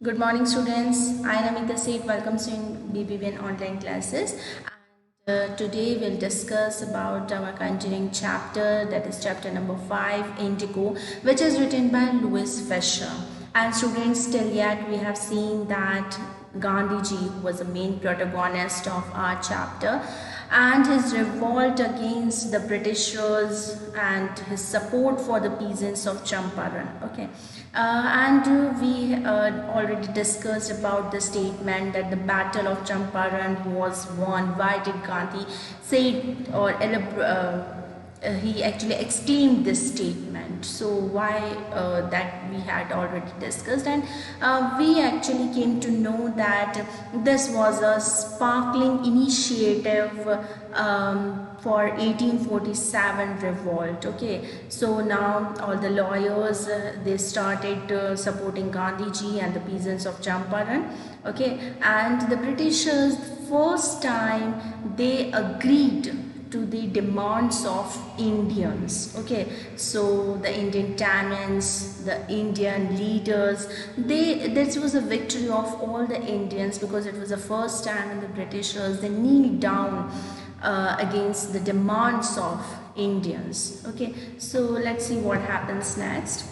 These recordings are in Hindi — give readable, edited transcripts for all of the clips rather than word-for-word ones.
Good morning, students. I am Amita Seth. Welcome to BBVN online classes. And today we'll discuss about our continuing chapter, that is chapter number 5, Indigo, which is written by Louis Fisher. And students, till yet we have seen that Gandhiji was the main protagonist of our chapter, and his revolt against the Britishers and his support for the peasants of Champaran. Okay. And we already discussed about the statement that the battle of Champaran was won. Why did Gandhi say or he actually exclaimed this statement? So why that we had already discussed, and we actually came to know that this was a sparkling initiative for 1847 revolt. Okay, so now all the lawyers they started supporting Gandhiji and the peasants of Champaran. Okay, and the Britishers first time they agreed to the demands of Indians. Okay, so the Indian Tamils, the Indian leaders, this was a victory of all the Indians, because it was the first time when the Britishers they kneeled down against the demands of Indians. Okay, so let's see what happens next.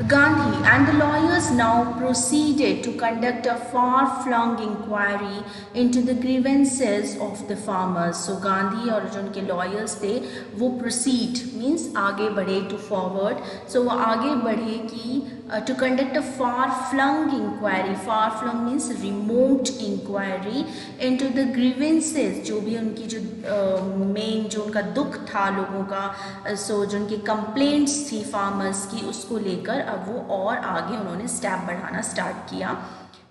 Gandhi and the lawyers now proceeded to conduct a far-flung inquiry into the grievances of the farmers. So Gandhi और जो उनके lawyers थे वो proceed means आगे बढ़े to forward. So वो आगे बढ़े कि to conduct a far-flung inquiry. Far-flung means remote inquiry into the grievances, जो भी उनकी जो main जो उनका दुख था लोगों का, so जो उनकी complaints थी farmers की, उसको लेकर अब वो और आगे उन्होंने स्टेप बढ़ाना स्टार्ट किया.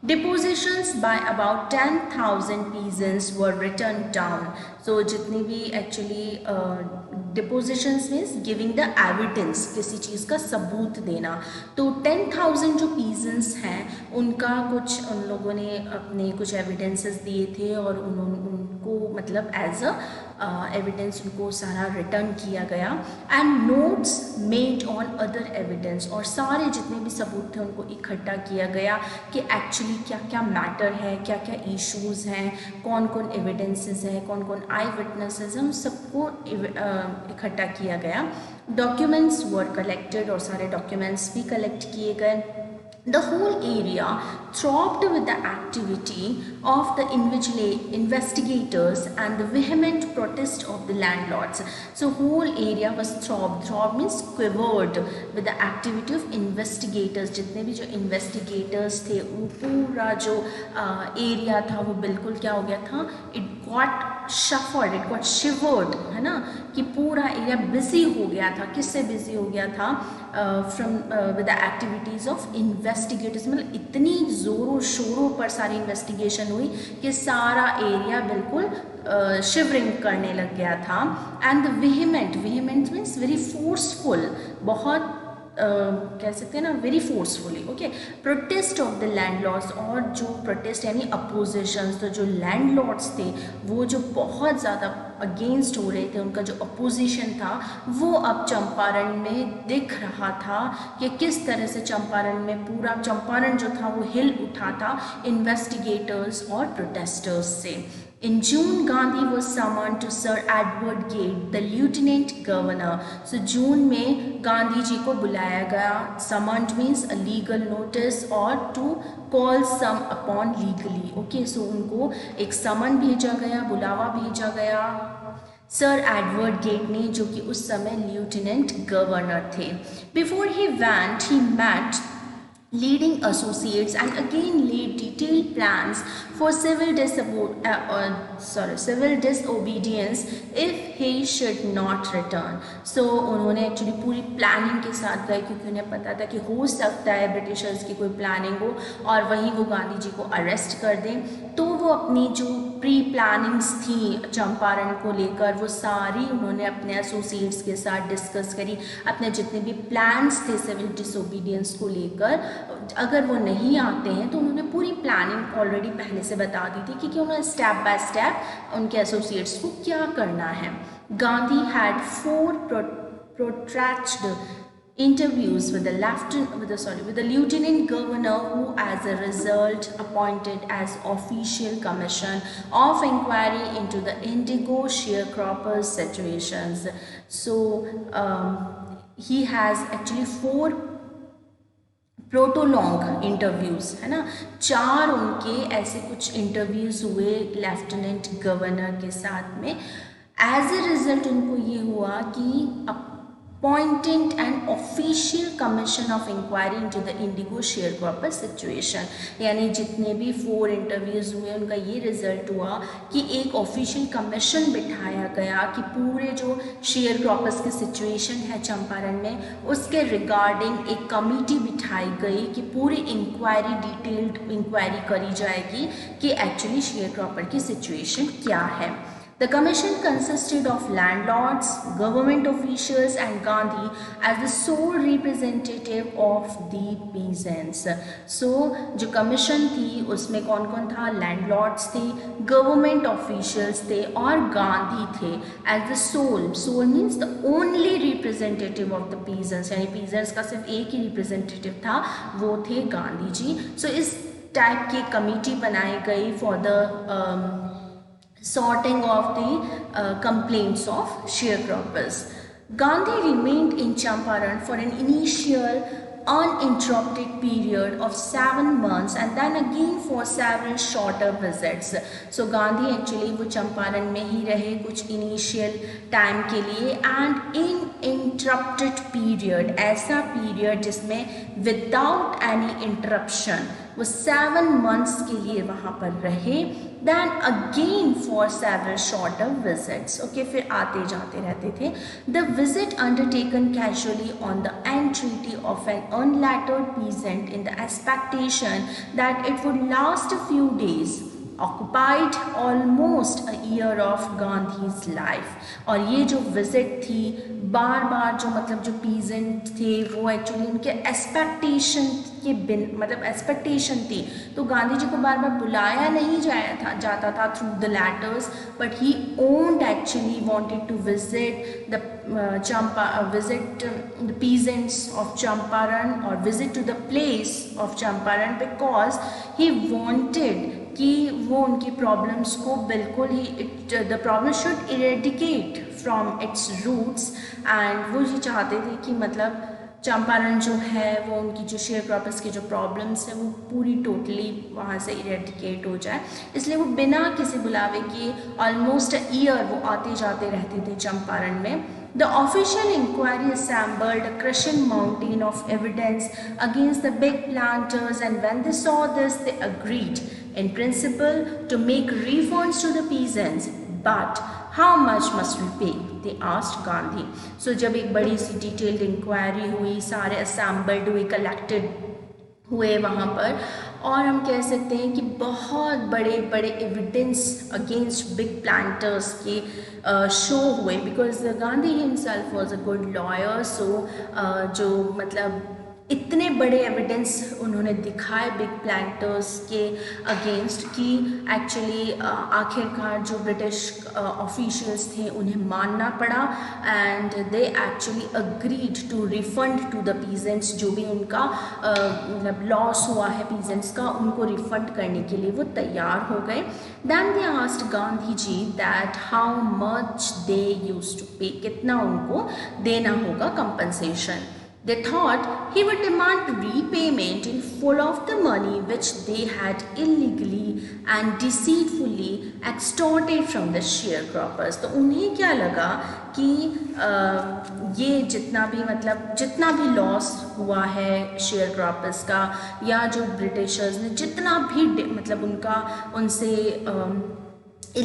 Depositions by about 10,000 peasants were written down. So जितनी भी actually depositions means giving the evidence, किसी चीज़ का सबूत देना. तो 10,000 जो peasants हैं उनका कुछ उन लोगों ने अपने कुछ evidences दिए थे और उनको मतलब as a एविडेंस उनको सारा रिटर्न किया गया. And notes made on other evidence, और सारे जितने भी सबूत थे उनको इकट्ठा किया गया कि एक्चुअली क्या क्या मैटर है, क्या क्या इश्यूज़ हैं, कौन कौन एविडेंसेस हैं, कौन कौन आई विटनेसेस हैं, उन सबको इकट्ठा किया गया. डॉक्यूमेंट्स वर कलेक्टेड, और सारे डॉक्यूमेंट्स भी कलेक्ट किए गए. The whole area throbbed with the activity of the investigators and the vehement protest of the landlords. So whole area was throbbed. Throb means quivered with the activity of investigators. जितने भी जो investigators थे वो पूरा जो area था वो बिल्कुल क्या हो गया था, it got shuffled, it got shivered, है ना, कि पूरा एरिया बिजी हो गया था. किससे बिजी हो गया था? From with the activities of investigators. मतलब इतनी ज़ोरों शोरों पर सारी इन्वेस्टिगेशन हुई कि सारा एरिया बिल्कुल शिवरिंग करने लग गया था. And the vehement means very forceful, बहुत कह सकते हैं ना, very forcefully. Okay, protest of the landlords, और जो प्रोटेस्ट यानी अपोजिशंस, तो जो लैंडलॉर्ड्स थे वो जो बहुत ज़्यादा अगेंस्ट हो रहे थे, उनका जो अपोजिशन था वो अब चंपारण में दिख रहा था कि किस तरह से चंपारण में पूरा चंपारण जो था वो हिल उठा था इन्वेस्टिगेटर्स और प्रोटेस्टर्स से. In June, Gandhi was summoned to Sir Edward Gate, the Lieutenant Governor. So June में गांधी जी को बुलाया गया. Summoned means a legal notice or to call some upon legally. Okay, so उनको एक समन भेजा गया, बुलावा भेजा गया सर एडवर्ड गेट ने, जो कि उस समय लिeutenant गवर्नर थे. Before he went, he met leading associates and again laid detailed plans for civil disobedience if he should not return. So उन्होंने एक्चुअली पूरी प्लानिंग के साथ गए, क्योंकि उन्हें पता था कि हो सकता है ब्रिटिशर्स की कोई प्लानिंग हो और वहीं वो गांधी जी को अरेस्ट कर दें. तो वो अपनी जो प्री प्लानिंग्स थी चंपारण को लेकर वो सारी उन्होंने अपने एसोसिएट्स के साथ डिस्कस करी. अपने जितने भी प्लान्स थे सिविल डिसोबीडियंस को लेकर, अगर वो नहीं आते हैं तो उन्होंने पूरी प्लानिंग ऑलरेडी पहले से बता दी थी कि उन्होंने स्टेप बाय स्टेप उनके एसोसिएट्स को क्या करना है. Gandhi had 4 protracted interviews with the lieutenant governor, who as a result appointed as official commission of inquiry into the indigo sharecroppers situations. So he has actually 4 प्रोटोलॉन्ग interviews, है ना, 4 उनके ऐसे कुछ इंटरव्यूज़ हुए लेफ्टिनेंट गवर्नर के साथ में। एज ए रिजल्ट उनको ये हुआ कि appointing an official commission of inquiry into the indigo sharecropper situation, यानी जितने भी 4 इंटरव्यूज़ हुए उनका ये रिजल्ट हुआ कि एक ऑफिशियल कमीशन बिठाया गया कि पूरे जो शेयर क्रॉपर्स की सिचुएशन है चंपारण में उसके रिगार्डिंग एक कमेटी बिठाई गई कि पूरी इंक्वायरी डिटेल्ड इंक्वायरी करी जाएगी कि एक्चुअली शेयर क्रॉपर की सिचुएशन क्या है। The commission consisted of landlords, government officials and Gandhi as the sole representative of the peasants. So जो commission थी उसमें कौन कौन था? landlords थे, government officials थे और गांधी थे as the sole means the only representative of the peasants, यानी peasants का सिर्फ एक ही representative था, वो थे गांधी जी। So इस टाइप की कमेटी बनाई गई for the sorting of the complaints of sharecroppers. Gandhi remained in Champaran for an initial uninterrupted period of 7 months and then again for several shorter visits. So Gandhi actually वो चंपारण में ही रहे कुछ initial time के लिए and in interrupted period, ऐसा period जिसमें without any interruption वो 7 months के लिए वहाँ पर रहे, then again for several shorter visits. Okay, फिर आते जाते रहते थे. The visit undertaken casually on the entreaty of an unlettered peasant in the expectation that it would last a few days occupied almost a year of Gandhi's life. और ये जो visit थी बार बार जो मतलब जो peasant थे वो actually उनके expectation के बिन मतलब expectation थी तो गांधी जी को बार बार बुलाया नहीं जाता था through the letters, but he owned actually wanted to visit the the peasants of Champaran or visit to the place of Champaran because he wanted कि वो उनकी प्रॉब्लम्स को बिल्कुल ही the problem should eradicate from its roots and वो ये चाहते थे कि मतलब चंपारण जो है वो उनकी जो शेयर क्रॉपर्स की जो प्रॉब्लम्स है वो पूरी टोटली वहाँ से इरेडिकेट हो जाए, इसलिए वो बिना किसी बुलावे के ऑलमोस्ट अ ईयर वो आते जाते रहते थे चंपारण में। The official inquiry assembled a crushing mountain of evidence against the big planters, and when they saw this, they agreed, in principle, to make refunds to the peasants. But how much must we pay? They asked Gandhi. So जब एक बड़ी सी detailed inquiry हुई, सारे assembled हुए, collected हुए वहाँ पर, और हम कह सकते हैं कि बहुत बड़े बड़े एविडेंस अगेंस्ट बिग प्लांटर्स के शो हुए because Gandhi himself was a good lawyer. So जो मतलब इतने बड़े एविडेंस उन्होंने दिखाए बिग प्लांटर्स के अगेंस्ट कि एक्चुअली आखिरकार जो ब्रिटिश ऑफिशियल्स थे उन्हें मानना पड़ा and they actually agreed to refund to the peasants, जो भी उनका मतलब लॉस हुआ है पीजेंट्स का उनको रिफंड करने के लिए वो तैयार हो गए। Then they asked Gandhi ji that how much they used to pay, कितना उनको देना होगा compensation. They thought he would demand repayment in full of the money which they had illegally and deceitfully extorted from the sharecroppers. तो उन्हें क्या लगा कि ये जितना भी लॉस हुआ है शेयर क्रॉपर्स का या जो ब्रिटिशर्स ने जितना भी मतलब उनसे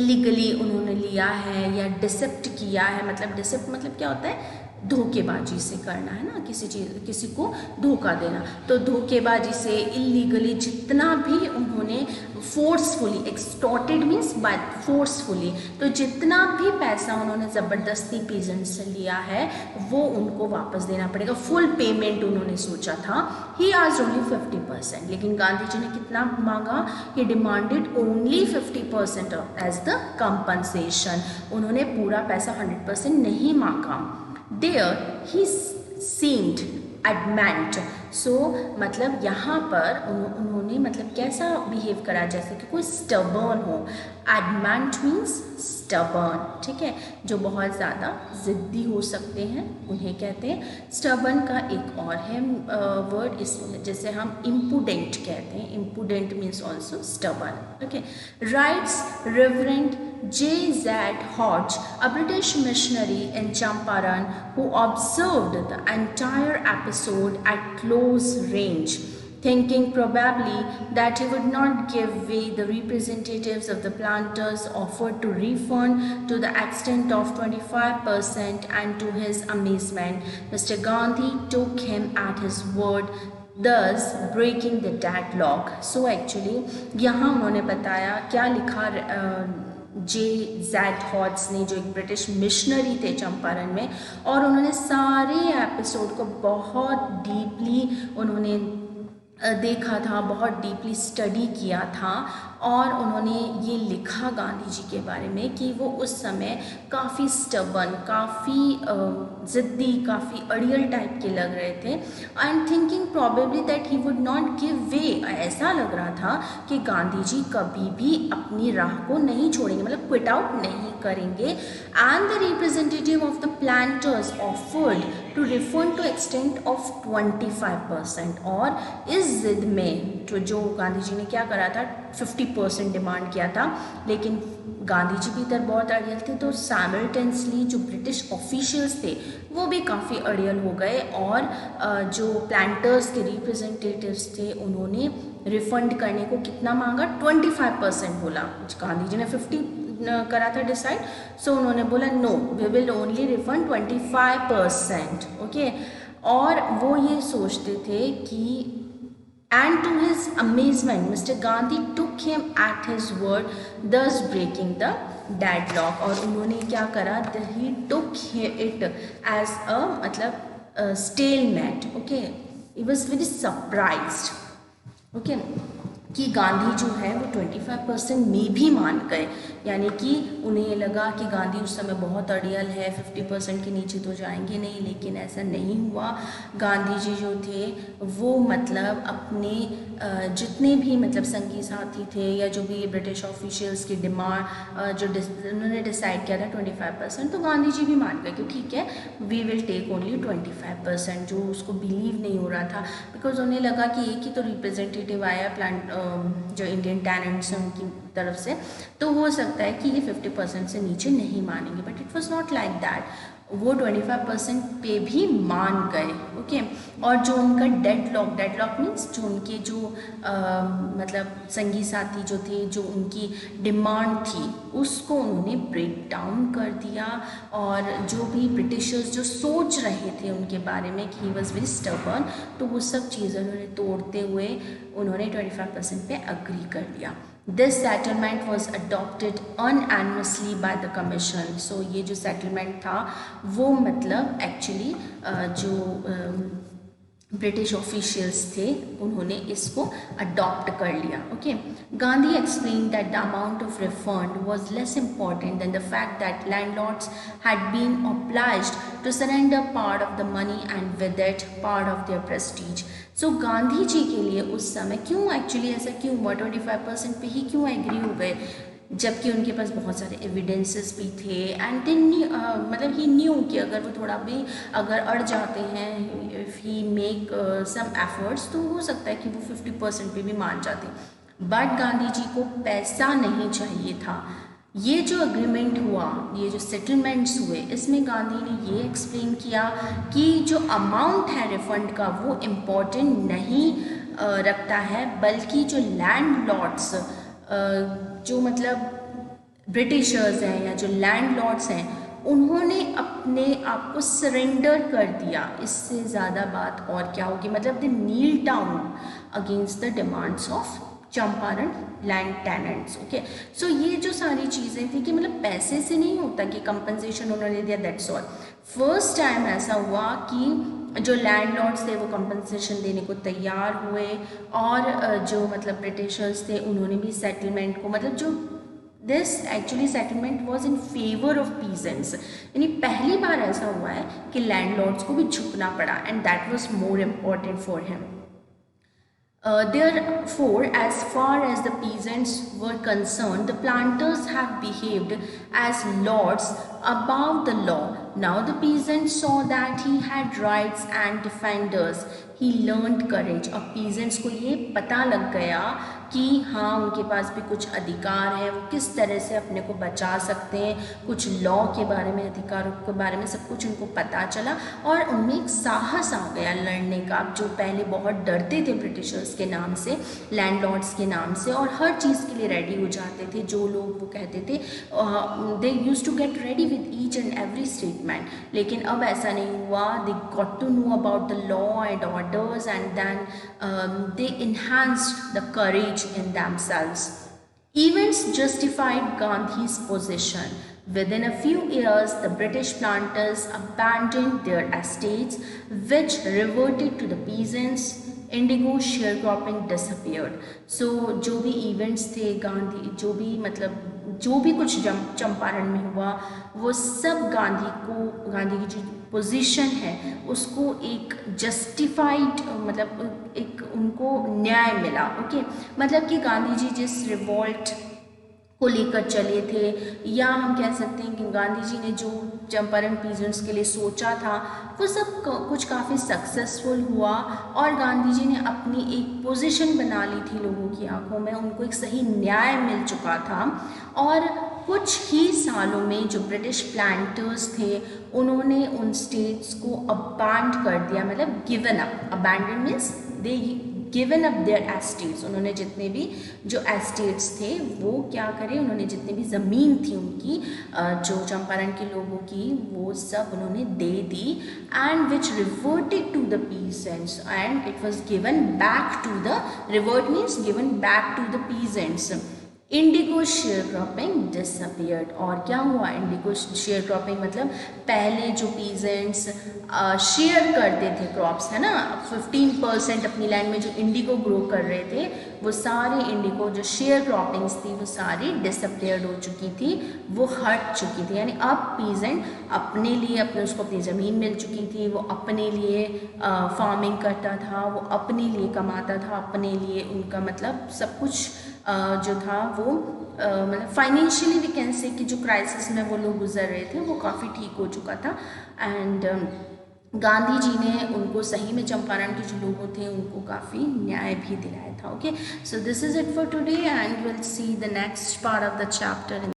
इलीगली उन्होंने लिया है या डिसेप्ट किया है, मतलब डिसेप्ट मतलब क्या होता है, धोखेबाजी से करना है ना, किसी को धोखा देना, तो धोखेबाजी से इलीगली जितना भी उन्होंने forcefully, extorted means by forcefully, तो जितना भी पैसा उन्होंने ज़बरदस्ती पीजेंट से लिया है वो उनको वापस देना पड़ेगा। फुल पेमेंट उन्होंने सोचा था। ही आस्क्ड ओनली 50%, लेकिन गांधी जी ने कितना मांगा? He demanded only 50% as the compensation. उन्होंने पूरा पैसा 100% नहीं मांगा। There he seemed adamant. So मतलब यहाँ पर उन्होंने मतलब कैसा बिहेव करा, जैसे कि कोई स्टबर्न हो। एडमेंट मीन्स स्टबर्न, ठीक है, जो बहुत ज़्यादा ज़िद्दी हो सकते हैं उन्हें कहते हैं। स्टबर्न का एक और है वर्ड, इस जैसे हम इम्पुडेंट कहते हैं, impudent means also stubborn. Okay, writes Reverend J.Z. Hodge, a British missionary in Champaran who observed the entire episode at close range, thinking probably that he would not give way. The representatives of the planters offered to refund to the extent of 25%, and to his amazement, Mr. Gandhi took him at his word, thus breaking the deadlock. So actually यहाँ उन्होंने बताया क्या लिखा J.Z. हॉड्स ने, जो एक ब्रिटिश मिशनरी थे चंपारण में, और उन्होंने सारे एपिसोड को बहुत डीपली उन्होंने देखा था, बहुत डीपली स्टडी किया था, और उन्होंने ये लिखा गांधी जी के बारे में कि वो उस समय काफ़ी स्टबर्न, काफ़ी ज़िद्दी, काफ़ी अड़ियल टाइप के लग रहे थे। And thinking probably that he would not give way, ऐसा लग रहा था कि गांधी जी कभी भी अपनी राह को नहीं छोड़ेंगे, मतलब क्विट आउट नहीं करेंगे। And the representative of the planters offered to refund to extent of 25%, और इस जिद में जो गांधी जी ने क्या करा था, 50% डिमांड किया था। लेकिन गांधी जी भी इधर बहुत अड़ियल थे, तो साइमल्टेनियसली जो ब्रिटिश ऑफिशियल्स थे वो भी काफ़ी अड़ियल हो गए, और जो प्लांटर्स के रिप्रेजेंटेटिव्स थे उन्होंने रिफंड करने को कितना मांगा, 25% बोला। गांधी जी ने 50 करा था डिसाइड, सो उन्होंने बोला no, we will only refund 25%। Okay, और वो ये सोचते थे कि and to his amazement Mr. Gandhi took him at his word, thus breaking the deadlock। और उन्होंने क्या करा, he took it as a मतलब stalemate। okay, he was very surprised, okay, कि गांधी जो है वो 25% में भी मान गए, यानी कि उन्हें लगा कि गांधी उस समय बहुत अड़ियल है, 50% के नीचे तो जाएंगे नहीं, लेकिन ऐसा नहीं हुआ। गांधी जी जो थे वो मतलब अपने जितने भी मतलब संगी साथी थे या जो भी ब्रिटिश ऑफिशियल्स की डिमांड जो उन्होंने डिसाइड किया था 25%, तो गांधी जी भी मान गए कि ठीक है, वी विल टेक ओनली 25%, जो उसको बिलीव नहीं हो रहा था, बिकॉज उन्हें लगा कि एक ही तो रिप्रेजेंटेटिव आया प्लांट जो इंडियन टेनेंट्स हैं उनकी तरफ से, तो हो सकता है कि ये 50% से नीचे नहीं मानेंगे। But it was not like that, वो 25% पे भी मान गए। ओके, और जो उनका डेडलॉक मीन्स जो उनके जो मतलब संगी साथी जो थे, जो उनकी डिमांड थी उसको उन्होंने ब्रेक डाउन कर दिया, और जो भी ब्रिटिशर्स जो सोच रहे थे उनके बारे में कि ही वॉज वेरी स्टबर्न, तो वो सब चीज़ें उन्होंने तोड़ते हुए उन्होंने 25% पे अग्री कर लिया। This settlement was adopted unanimously by the commission। So ये जो settlement था वो मतलब actually जो ब्रिटिश ऑफिशियल्स थे उन्होंने इसको अडॉप्ट कर लिया। Okay, Gandhi explain that the amount of refund was less important than the fact that landlords had been obliged to surrender part of the money and with it part of their prestige. So Gandhi ji के लिए उस समय क्यों एक्चुअली ऐसा क्यों हुआ, 25% पे ही क्यों एग्री हो गए, जबकि उनके पास बहुत सारे एविडेंसेस भी थे, एंड देन मतलब ही न्यू कि अगर वो थोड़ा भी अगर अड़ जाते हैं, if he make some efforts, तो हो सकता है कि वो 50% पे भी मान जाते। बट गांधी जी को पैसा नहीं चाहिए था। ये जो अग्रीमेंट हुआ, ये जो सेटलमेंट्स हुए, इसमें गांधी ने ये एक्सप्लेन किया कि जो अमाउंट है रिफंड का वो इम्पोर्टेंट नहीं रखता है, बल्कि जो लैंड लॉर्ड्स जो मतलब ब्रिटिशर्स हैं या जो लैंडलॉर्ड्स हैं उन्होंने अपने आप को सरेंडर कर दिया, इससे ज़्यादा बात और क्या होगी, मतलब they kneel down against the demands of Champaran land tenants. Okay, so ये जो सारी चीज़ें थी कि मतलब पैसे से नहीं होता कि कंपनसेशन उन्होंने दिया, दैट्स ऑल। फर्स्ट टाइम ऐसा हुआ कि जो लैंडलॉर्ड्स थे वो कंपनसेशन देने को तैयार हुए, और जो मतलब ब्रिटिशर्स थे उन्होंने भी सेटलमेंट को मतलब जो this actually settlement was in favour of peasants, यानी पहली बार ऐसा हुआ है कि लैंडलॉर्ड्स को भी झुकना पड़ा, and that was more important for him. Therefore, as far as the peasants were concerned, the planters have behaved as lords above the law. Now the peasants saw that he had rights and defenders. He learned courage. अब peasants को ये पता लग गया कि हाँ उनके पास भी कुछ अधिकार है, वो किस तरह से अपने को बचा सकते हैं, कुछ लॉ के बारे में, अधिकारों के बारे में सब कुछ उनको पता चला और उनमें एक साहस आ गया लड़ने का. जो पहले बहुत डरते थे ब्रिटिशर्स के नाम से, लैंडलॉर्ड्स के नाम से, और हर चीज़ के लिए रेडी हो जाते थे. जो लोग वो कहते थे they use to get ready with each and every statement. लेकिन अब ऐसा नहीं हुआ. They got to know about the law and orders and then they enhanced the courage in themselves. Events justified Gandhi's position. Within a few years, the British planters abandoned their estates, which reverted to the peasants. Indigo sharecropping disappeared. So जो भी events थे गांधी, जो भी मतलब जो भी कुछ चंपारण में हुआ, वो सब गांधी की जो पोजीशन है उसको एक जस्टिफाइड, मतलब एक उनको न्याय मिला. ओके, मतलब कि गांधी जी जिस रिवॉल्ट को लेकर चले थे, या हम कह सकते हैं कि गांधी जी ने जो चंपारण पीजेंट्स के लिए सोचा था वो सब कुछ काफ़ी सक्सेसफुल हुआ, और गांधी जी ने अपनी एक पोजीशन बना ली थी लोगों की आंखों में. उनको एक सही न्याय मिल चुका था, और कुछ ही सालों में जो ब्रिटिश प्लांटर्स थे उन्होंने उन स्टेट्स को अबांड कर दिया, मतलब given up. Abandon means they given up their estates. उन्होंने जितने भी जो एस्टेट्स थे वो क्या करे, उन्होंने जितने भी ज़मीन थी उनकी जो चंपारण के लोगों की, वो सब उन्होंने दे दी. And which reverted to the peasants, and it was given back to the, revert means given back to the peasants. Indigo share cropping disappeared. और क्या हुआ, इंडिगो शेयर क्रॉपिंग मतलब पहले जो पीजेंट्स शेयर करते थे क्रॉप्स, है ना, 15% अपनी लैंड में जो इंडिगो ग्रो कर रहे थे, वो सारे इंडिगो जो शेयर क्रॉपिंग्स थी वो सारी डिसअपियर्ड हो चुकी थी, वो हट चुकी थी. यानी अब पीजेंट अपने लिए, अपने उसको अपनी ज़मीन मिल चुकी थी, वो अपने लिए फार्मिंग करता था, वो अपने लिए कमाता था, अपने लिए उनका मतलब सब कुछ जो था वो मतलब फाइनेंशियली वी कैन से कि जो क्राइसिस में वो लोग गुजर रहे थे वो काफ़ी ठीक हो चुका था. एंड गांधी जी ने उनको सही में चंपारण के जो लोग थे उनको काफ़ी न्याय भी दिलाया था. Okay, so this is it for today, and will see the next part of the chapter.